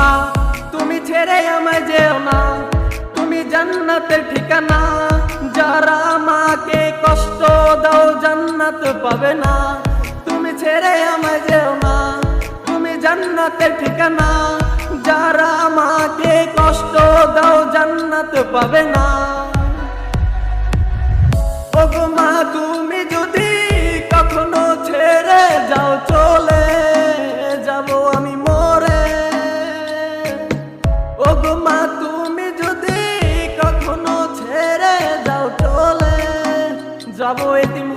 মা তুমি ছেড়ে আমায় যেও না, তুমি জান্নাতের ঠিকানা। যারা মাকে কষ্ট দাও জান্নাত পাবে না, তুমি ছেড়ে আমায় যেও না, তুমি জান্নাতের ঠিকানা। যারা মাকে কষ্ট দাও জান্নাত পাবে না। ওগো মা তুমি যদি কখনো ছেড়ে যাও চলে যাব আমি মরে। ওগো মা তুমি যদি কখনো ছেড়ে যাও চলে যাব এতিম